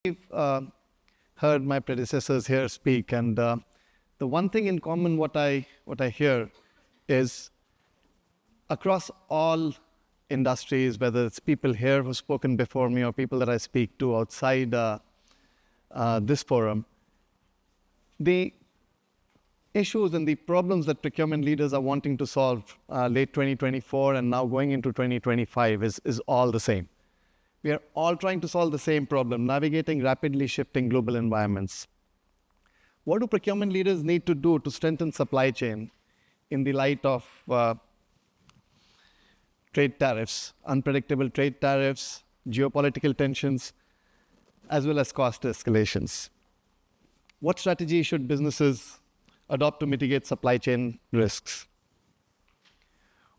We've heard my predecessors here speak, and the one thing in common what I hear is across all industries, whether it's people here who've spoken before me or people that I speak to outside this forum, the issues and the problems that procurement leaders are wanting to solve late 2024 and now going into 2025 is all the same. We are all trying to solve the same problem, navigating rapidly shifting global environments. What do procurement leaders need to do to strengthen supply chain in the light of trade tariffs, unpredictable trade tariffs, geopolitical tensions, as well as cost escalations? What strategy should businesses adopt to mitigate supply chain risks?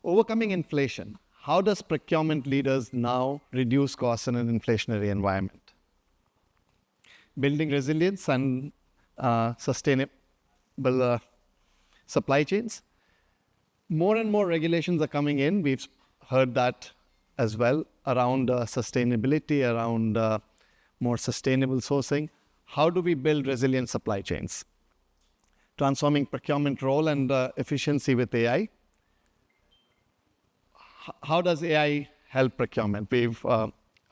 Overcoming inflation. How does procurement leaders now reduce costs in an inflationary environment? Building resilience and sustainable supply chains. More and more regulations are coming in. We've heard that as well around sustainability, around more sustainable sourcing. How do we build resilient supply chains? Transforming procurement role and efficiency with AI. How does AI help procurement? We've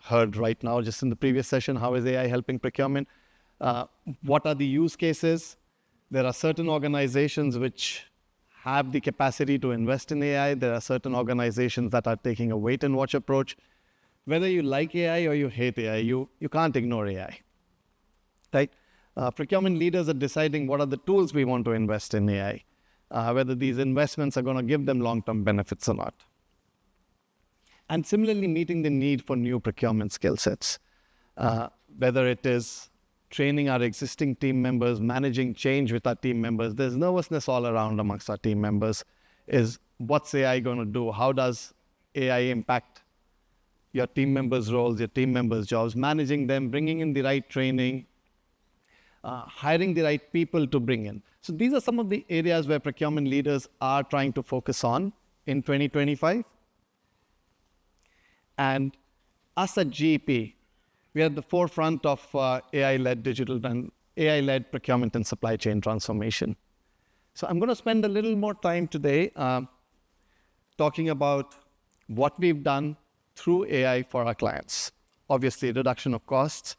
heard right now, just in the previous session, how is AI helping procurement? What are the use cases? There are certain organizations which have the capacity to invest in AI. There are certain organizations that are taking a wait and watch approach. Whether you like AI or you hate AI, you can't ignore AI, right? Procurement leaders are deciding what are the tools we want to invest in AI, whether these investments are going to give them long-term benefits or not. And similarly, meeting the need for new procurement skill sets, whether it is training our existing team members, managing change with our team members. There's nervousness all around amongst our team members. Is what's AI going to do? How does AI impact your team members' roles, your team members' jobs, managing them, bringing in the right training, hiring the right people to bring in. So these are some of the areas where procurement leaders are trying to focus on in 2025. And us at GEP, we are at the forefront of AI-led digital and AI-led procurement and supply chain transformation. So I'm going to spend a little more time today talking about what we've done through AI for our clients. Obviously, reduction of costs.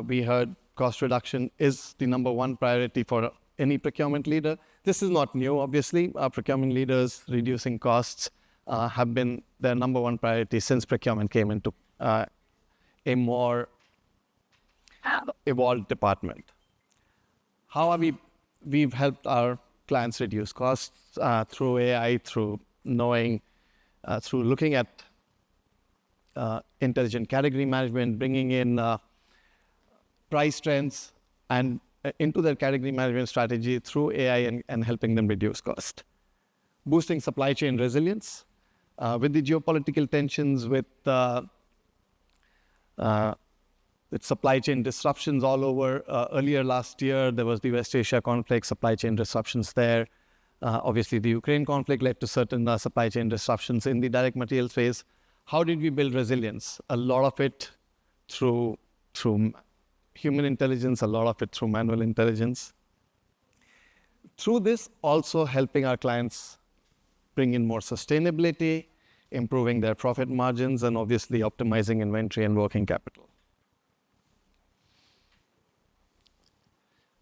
We heard cost reduction is the number one priority for any procurement leader. This is not new, obviously. Procurement leaders reducing costs have been their number one priority since procurement came into a more evolved department. How are we've helped our clients reduce costs through AI, through knowing, through looking at intelligent category management, bringing in price trends and into their category management strategy through AI and helping them reduce cost. Boosting supply chain resilience with the geopolitical tensions, with supply chain disruptions all over. Earlier last year, there was the West Asia conflict, supply chain disruptions there. Obviously, the Ukraine conflict led to certain supply chain disruptions in the direct material space. How did we build resilience? A lot of it through human intelligence, a lot of it through manual intelligence. Through this, also helping our clients bring in more sustainability, improving their profit margins, and obviously optimizing inventory and working capital.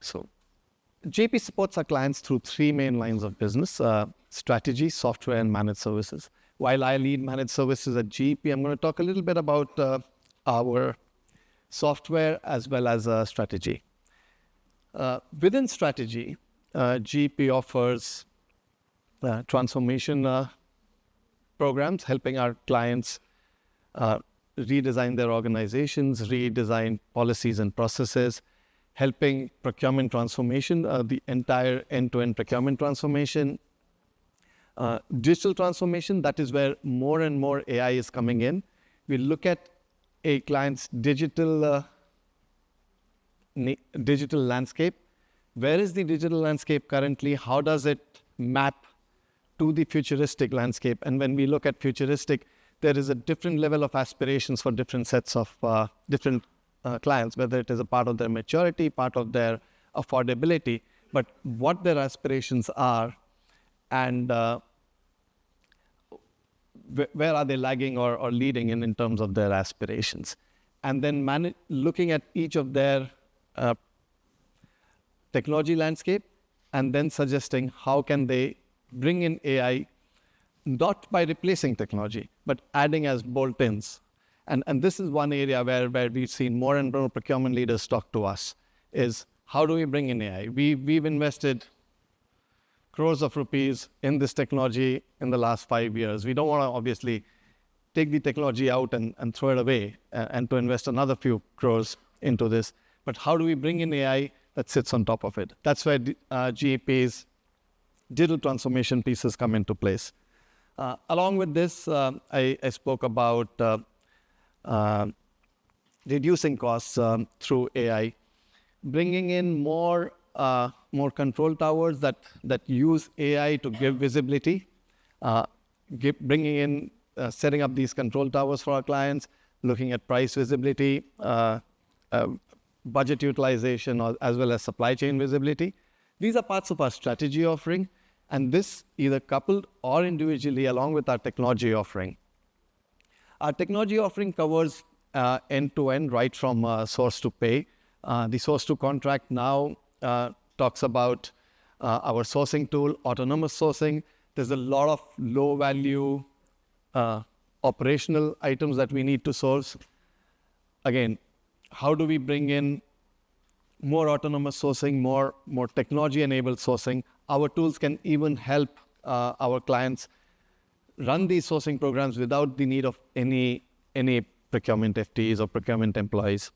So JP supports our clients through three main lines of business: strategy, software, and managed services. While I lead managed services at GEP, I'm going to talk a little bit about our software as well as strategy. Within strategy, GEP offers transformation programs, helping our clients redesign their organizations, redesign policies and processes, helping procurement transformation, the entire end-to-end procurement transformation. Digital transformation, that is where more and more AI is coming in. We look at a client's digital landscape. Where is the digital landscape currently? How does it map to the futuristic landscape? And when we look at futuristic, there is a different level of aspirations for different sets of different clients, whether it is a part of their maturity, part of their affordability, but what their aspirations are, and where are they lagging or leading in terms of their aspirations. And then looking at each of their technology landscape, and then suggesting how can they bring in AI, not by replacing technology, but adding as bolt-ins. And this is one area where we've seen more and more procurement leaders talk to us, is how do we bring in AI? We've invested crores of rupees in this technology in the last 5 years. We don't want to obviously take the technology out and throw it away and to invest another few crores into this. But how do we bring in AI that sits on top of it? That's where GEP's digital transformation pieces come into place. Along with this, I spoke about reducing costs through AI, bringing in more control towers that use AI to give visibility, bringing in, setting up these control towers for our clients, looking at price visibility, budget utilization, as well as supply chain visibility. These are parts of our strategy offering, and this either coupled or individually along with our technology offering. Our technology offering covers end-to-end, right from source to pay. The source to contract now talks about our sourcing tool, autonomous sourcing. There's a lot of low-value operational items that we need to source. Again, how do we bring in more autonomous sourcing, more technology-enabled sourcing? Our tools can even help our clients run these sourcing programs without the need of any procurement FTEs or procurement employees.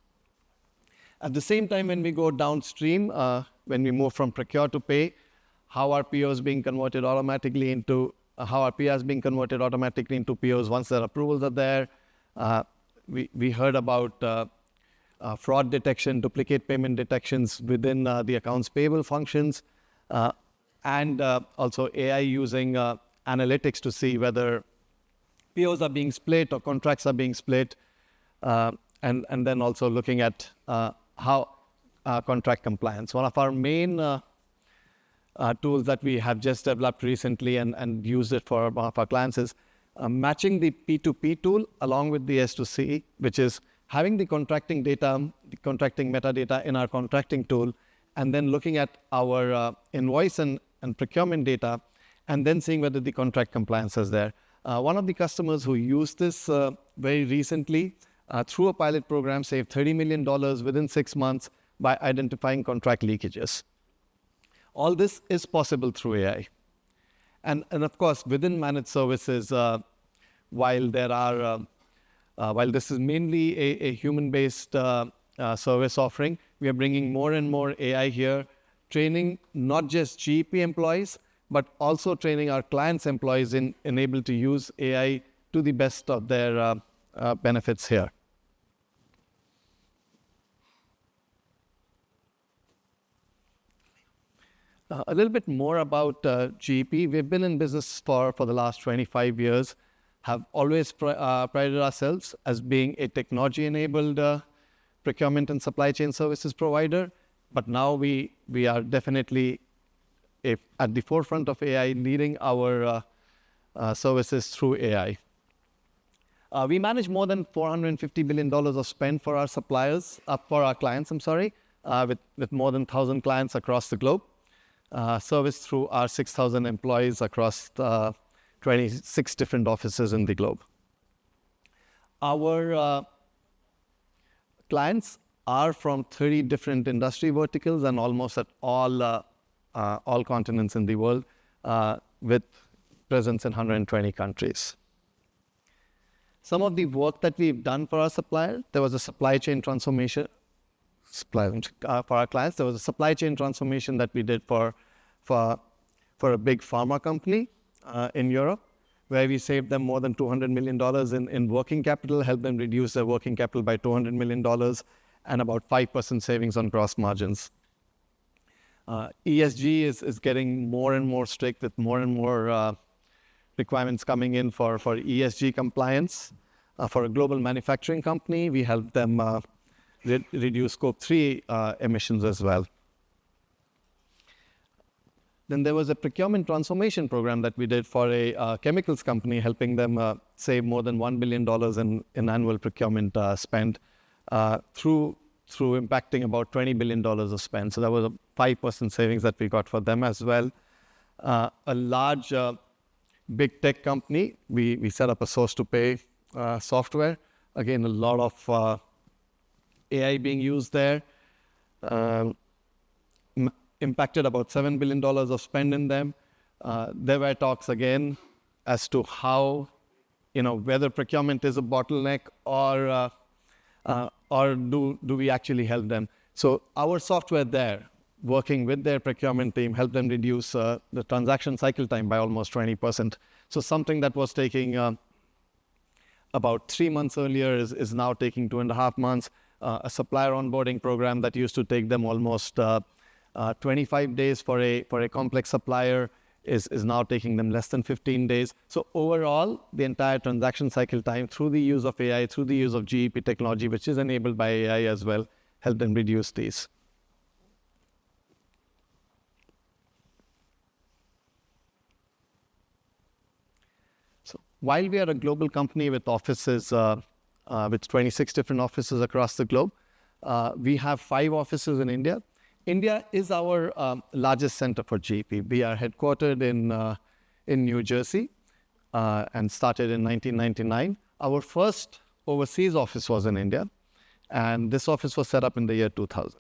At the same time, when we go downstream, when we move from procure to pay, how are POs being converted automatically into, how are PRs being converted automatically into POs once their approvals are there. We heard about fraud detection, duplicate payment detections within the accounts payable functions, and also AI using analytics to see whether POs are being split or contracts are being split, and then also looking at how contract compliance. One of our main tools that we have just developed recently and used it for one of our clients is matching the P2P tool along with the S2C, which is having the contracting data, the contracting metadata in our contracting tool, and then looking at our invoice and procurement data, and then seeing whether the contract compliance is there. One of the customers who used this very recently through a pilot program saved $30 million within 6 months by identifying contract leakages. All this is possible through AI. And of course, within managed services, while this is mainly a human-based service offering, we are bringing more and more AI here, training not just GEP employees, but also training our clients' employees in able to use AI to the best of their benefits here. A little bit more about GEP. We've been in business for the last 25 years, have always prided ourselves as being a technology-enabled procurement and supply chain services provider. But now we are definitely at the forefront of AI, leading our services through AI. We manage more than $450 billion of spend for our suppliers, for our clients, with more than 1,000 clients across the globe. Serviced through our 6,000 employees across 26 different offices in the globe. Our clients are from 30 different industry verticals and almost at all continents in the world, with presence in 120 countries. Some of the work that we've done for our suppliers, there was a supply chain transformation for our clients. There was a supply chain transformation that we did for a big pharma company in Europe, where we saved them more than $200 million in working capital, helped them reduce their working capital by $200 million, and about 5% savings on gross margins. ESG is getting more and more strict, with more and more requirements coming in for ESG compliance. For a global manufacturing company, we helped them reduce Scope 3 emissions as well. Then there was a procurement transformation program that we did for a chemicals company, helping them save more than $1 billion in annual procurement spend through impacting about $20 billion of spend. So that was a 5% savings that we got for them as well. A large big tech company, we set up a source-to-pay software. Again, a lot of AI being used there. Impacted about $7 billion of spend in them. There were talks again as to how, whether procurement is a bottleneck or do we actually help them. So our software there, working with their procurement team, helped them reduce the transaction cycle time by almost 20%. So something that was taking about 3 months earlier is now taking 2.5 months. A supplier onboarding program that used to take them almost 25 days for a complex supplier is now taking them less than 15 days. So overall, the entire transaction cycle time through the use of AI, through the use of GEP technology, which is enabled by AI as well, help them reduce these. So while we are a global company with offices, with 26 different offices across the globe, we have 5 offices in India. India is our largest center for GEP. We are headquartered in New Jersey and started in 1999. Our first overseas office was in India, and this office was set up in the year 2000.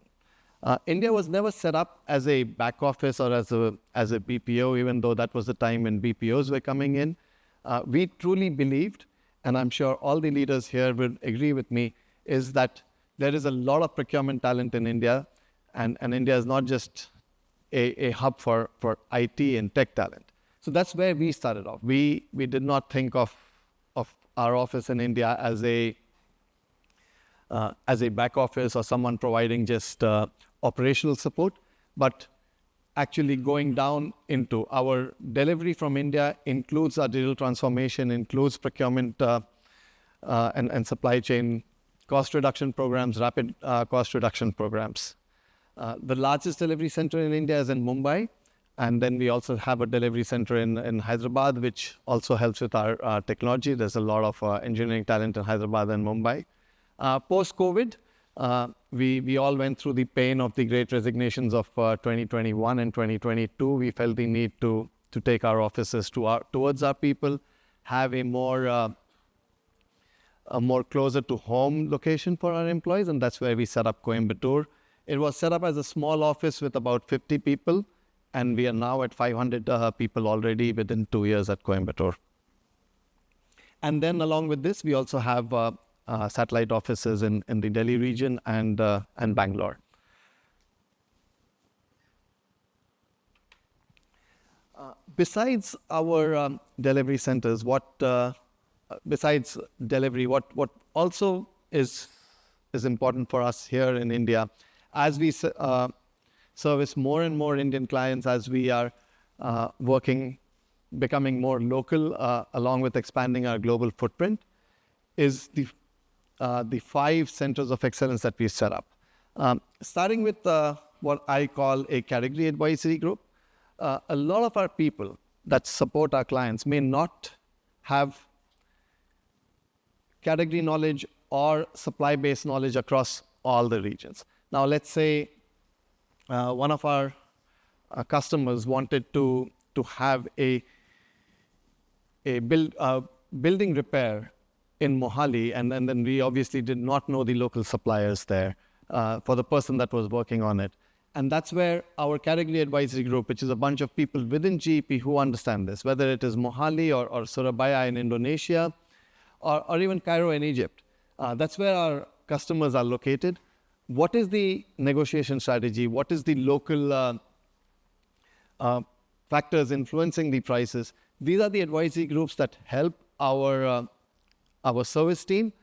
India was never set up as a back office or as a BPO, even though that was the time when BPOs were coming in. We truly believed, and I'm sure all the leaders here will agree with me, is that there is a lot of procurement talent in India. And India is not just a hub for IT and tech talent. So that's where we started off. We did not think of our office in India as a back office or someone providing just operational support, but actually going down into our delivery from India includes our digital transformation, includes procurement and supply chain cost reduction programs, rapid cost reduction programs. The largest delivery center in India is in Mumbai, and then we also have a delivery center in Hyderabad, which also helps with our technology. There's a lot of engineering talent in Hyderabad and Mumbai. Post-COVID, we all went through the pain of the great resignations of 2021 and 2022. We felt the need to take our offices towards our people, have a more closer to home location for our employees, and that's where we set up Coimbatore. It was set up as a small office with about 50 people, and we are now at 500 people already within 2 years at Coimbatore. And then along with this, we also have satellite offices in the Delhi region and Bangalore. Besides our delivery centers, besides delivery, what also is important for us here in India, as we service more and more Indian clients, as we are becoming more local, along with expanding our global footprint, is the 5 centers of excellence that we set up. Starting with what I call a category advisory group. A lot of our people that support our clients may not have category knowledge or supply-based knowledge across all the regions. Now, let's say one of our customers wanted to have a building repair in Mohali, and then we obviously did not know the local suppliers there for the person that was working on it. And that's where our category advisory group, which is a bunch of people within GEP who understand this, whether it is Mohali or Surabaya in Indonesia, or even Cairo in Egypt. That's where our customers are located. What is the negotiation strategy? What is the local factors influencing the prices? These are the advisory groups that help our service team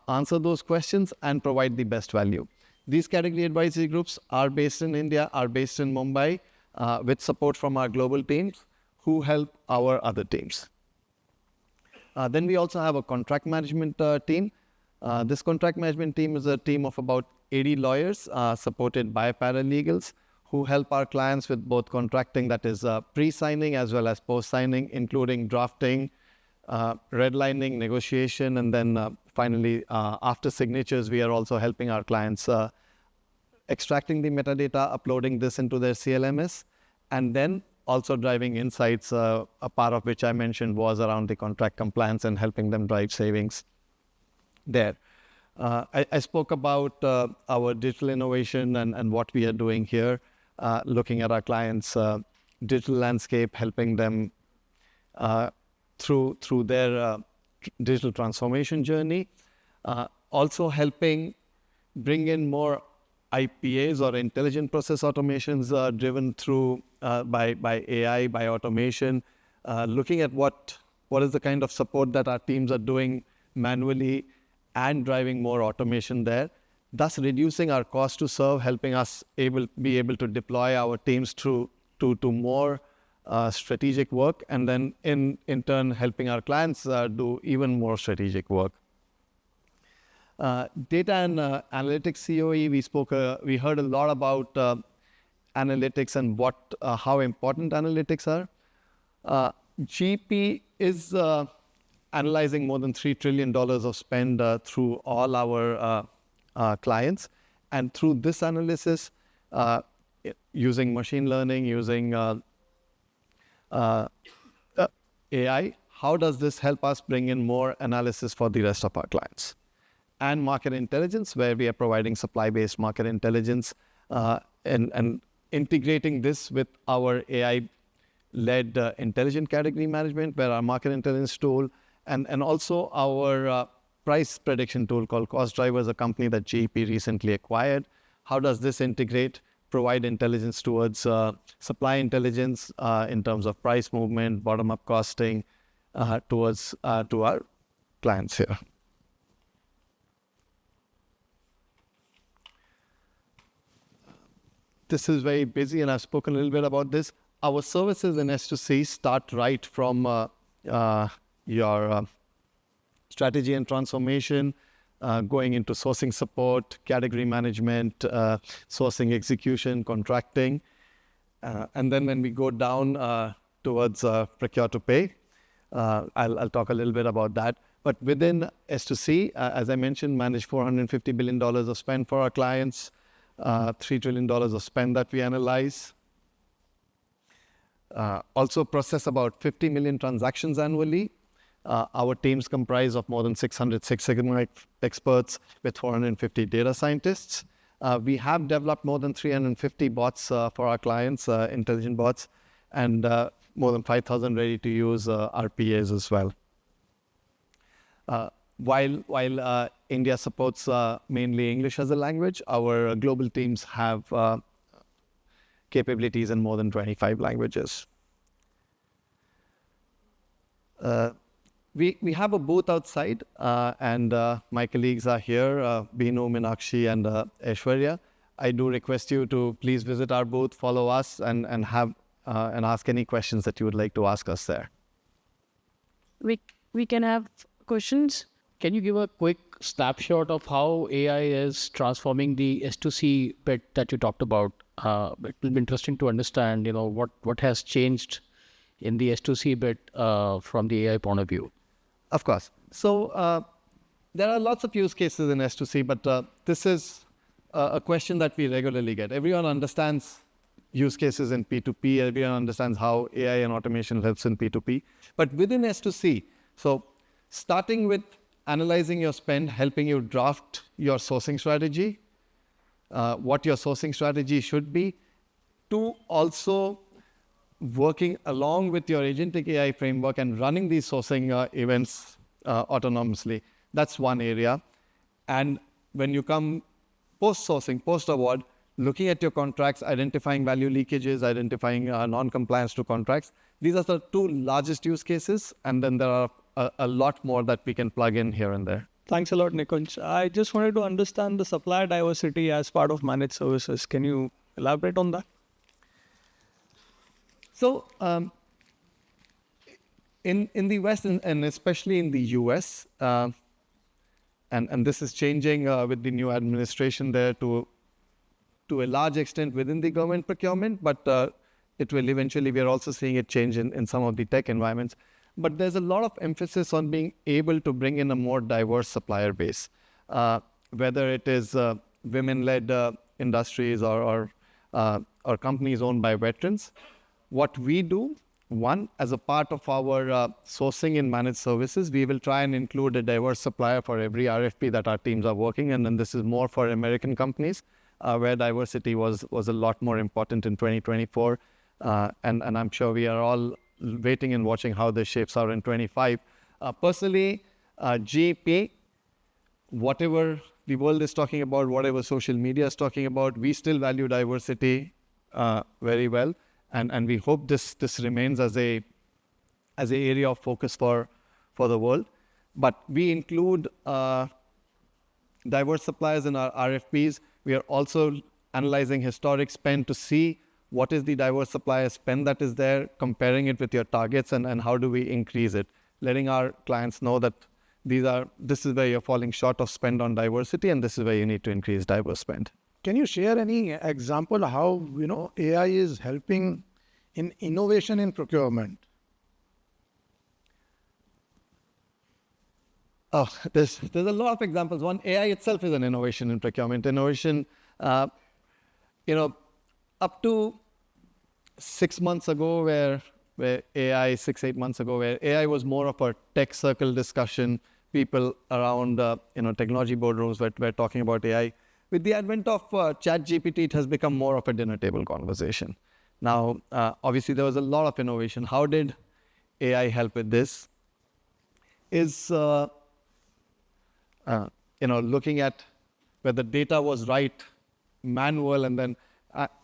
answer those questions and provide the best value. These category advisory groups are based in India, are based in Mumbai, with support from our global teams who help our other teams. Then we also have a contract management team. This contract management team is a team of about 80 lawyers supported by paralegals who help our clients with both contracting, that is pre-signing as well as post-signing, including drafting, redlining, negotiation, and then finally, after signatures, we are also helping our clients extracting the metadata, uploading this into their CLMS, and then also driving insights, a part of which I mentioned was around the contract compliance and helping them drive savings there. I spoke about our digital innovation and what we are doing here, looking at our clients' digital landscape, helping them through their digital transformation journey, also helping bring in more IPAs or intelligent process automations driven through by AI, by automation, looking at what is the kind of support that our teams are doing manually and driving more automation there, thus reducing our cost to serve, helping us be able to deploy our teams to more strategic work, and then in turn helping our clients do even more strategic work. Data and analytics COE, we heard a lot about analytics and how important analytics are. GP is analyzing more than $3 trillion of spend through all our clients, and through this analysis, using machine learning, using AI, how does this help us bring in more analysis for the rest of our clients? And market intelligence, where we are providing supply-based market intelligence and integrating this with our AI-led intelligent category management, where our market intelligence tool and also our price prediction tool called Cost Drivers, a company that GEP recently acquired. How does this integrate, provide intelligence towards supply intelligence in terms of price movement, bottom-up costing to our clients here? This is very busy, and I've spoken a little bit about this. Our services in S2C start right from your strategy and transformation, going into sourcing support, category management, sourcing execution, contracting. And then when we go down towards procure to pay, I'll talk a little bit about that. But within S2C, as I mentioned, manage $450 billion of spend for our clients, $3 trillion of spend that we analyze. Also process about 50 million transactions annually. Our teams comprise of more than 600 Six Sigma experts with 450 data scientists. We have developed more than 350 bots for our clients, intelligent bots, and more than 5,000 ready to use RPAs as well. While India supports mainly English as a language, our global teams have capabilities in more than 25 languages. We have a booth outside, and my colleagues are here, Binu, Meenakshi, and Aishwarya. I do request you to please visit our booth, follow us, and ask any questions that you would like to ask us there. We can have questions. Can you give a quick snapshot of how AI is transforming the S2C bit that you talked about? It will be interesting to understand, what has changed in the S2C bit from the AI point of view. Of course. So there are lots of use cases in S2C, but this is a question that we regularly get. Everyone understands use cases in P2P. Everyone understands how AI and automation helps in P2P. But within S2C, so starting with analyzing your spend, helping you draft your sourcing strategy, what your sourcing strategy should be, to also working along with your agentic AI framework and running these sourcing events autonomously. That's one area. And when you come post-sourcing, post-award, looking at your contracts, identifying value leakages, identifying non-compliance to contracts, these are the two largest use cases. And then there are a lot more that we can plug in here and there. Thanks a lot, Nikunj. I just wanted to understand the supplier diversity as part of managed services. Can you elaborate on that? So in the West and especially in the US, and this is changing with the new administration there to a large extent within the government procurement, but it will eventually, we are also seeing it change in some of the tech environments. But there's a lot of emphasis on being able to bring in a more diverse supplier base, whether it is women-led industries or companies owned by veterans. What we do, one, as a part of our sourcing in managed services, we will try and include a diverse supplier for every RFP that our teams are working, and then this is more for American companies, where diversity was a lot more important in 2024. And I'm sure we are all waiting and watching how this shapes out in 25. Personally, GP, whatever the world is talking about, whatever social media is talking about, we still value diversity very well, and we hope this remains as a area of focus for the world. But we include diverse suppliers in our RFPs. We are also analyzing historic spend to see what is the diverse supplier spend that is there, comparing it with your targets, and how do we increase it, letting our clients know that this is where you're falling short of spend on diversity, and this is where you need to increase diverse spend. Can you share any example how AI is helping in innovation in procurement? Oh, there's a lot of examples. One, AI itself is an innovation in procurement. Innovation, up to 6 months ago, where 8 months ago, where AI was more of a tech circle discussion, people around technology boardrooms were talking about AI. With the advent of ChatGPT, it has become more of a dinner table conversation. Now, obviously, there was a lot of innovation. How did AI help with this? Is looking at whether data was right, manual, and then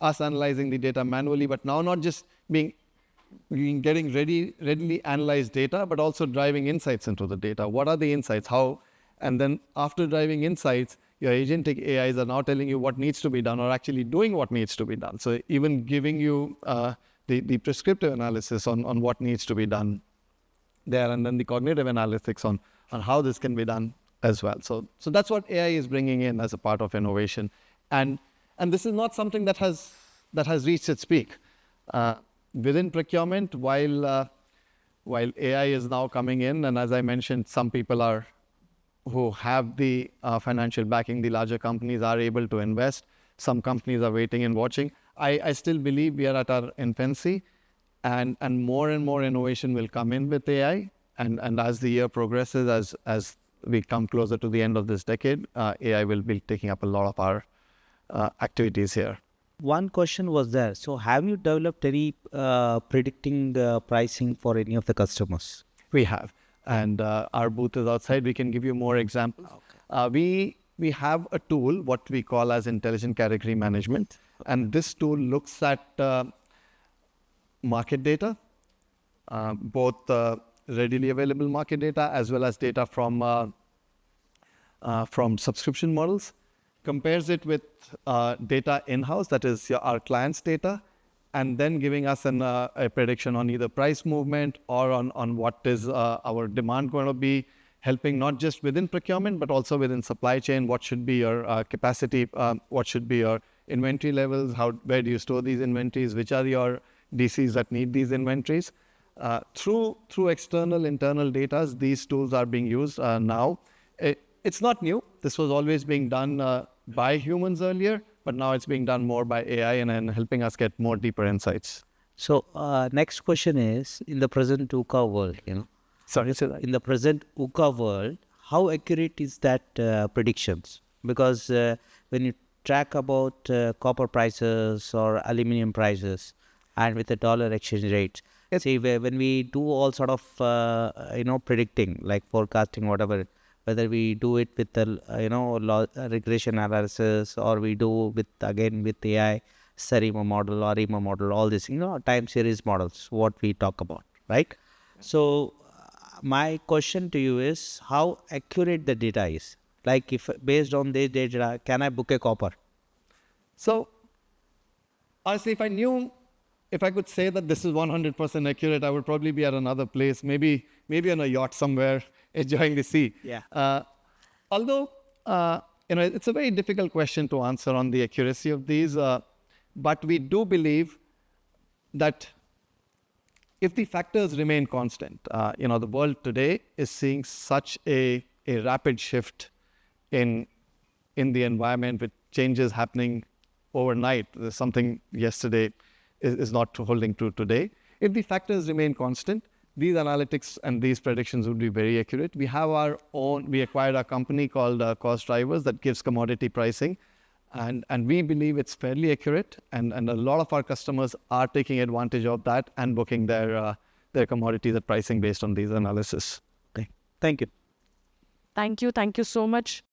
us analyzing the data manually, but now not just getting readily analyzed data, but also driving insights into the data. What are the insights? How? And then after driving insights, your agentic AIs are now telling you what needs to be done, or actually doing what needs to be done. So even giving you the prescriptive analysis on what needs to be done there, and then the cognitive analytics on how this can be done as well. So that's what AI is bringing in as a part of innovation. And this is not something that has reached its peak. Within procurement, while AI is now coming in, and as I mentioned, some people who have the financial backing, the larger companies are able to invest. Some companies are waiting and watching. I still believe we are at our infancy, and more innovation will come in with AI. And as the year progresses, as we come closer to the end of this decade, AI will be taking up a lot of our activities here. One question was there. So have you developed any predicting pricing for any of the customers? We have. And our booth is outside. We can give you more examples. Okay. We have a tool, what we call as intelligent category management. Okay. And this tool looks at market data, both readily available market data as well as data from subscription models, compares it with data in-house, that is our clients' data, and then giving us a prediction on either price movement or on what is our demand going to be, helping not just within procurement, but also within supply chain. What should be your capacity? What should be your inventory levels? Where do you store these inventories? Which are your DCs that need these inventories? Through external, internal data, these tools are being used now. It's not new. This was always being done by humans earlier, but now it's being done more by AI and helping us get more deeper insights. So next question is, in the present VUCA world, Sorry, say that. In the present VUCA world, how accurate is that predictions? Because when you track about copper prices or aluminum prices, and with the dollar exchange rate, when we do all sort of predicting, like forecasting, whatever, whether we do it with the regression analysis, or we do with AI, SERIMA model or RIMA model, all this time series models, what we talk about, right? So my question to you is, how accurate the data is? Like, if based on this data, can I book a copper? So honestly, if I could say that this is 100% accurate, I would probably be at another place, maybe on a yacht somewhere enjoying the sea. Yeah. although it's a very difficult question to answer on the accuracy of these, but we do believe that if the factors remain constant, the world today is seeing such a rapid shift in the environment with changes happening overnight. There's something yesterday is not holding true today. If the factors remain constant, these analytics and these predictions would be very accurate. We have we acquired a company called Cost Drivers that gives commodity pricing. And we believe it's fairly accurate. And a lot of our customers are taking advantage of that and booking their commodities at pricing based on these analysis. Okay. Thank you. Thank you so much.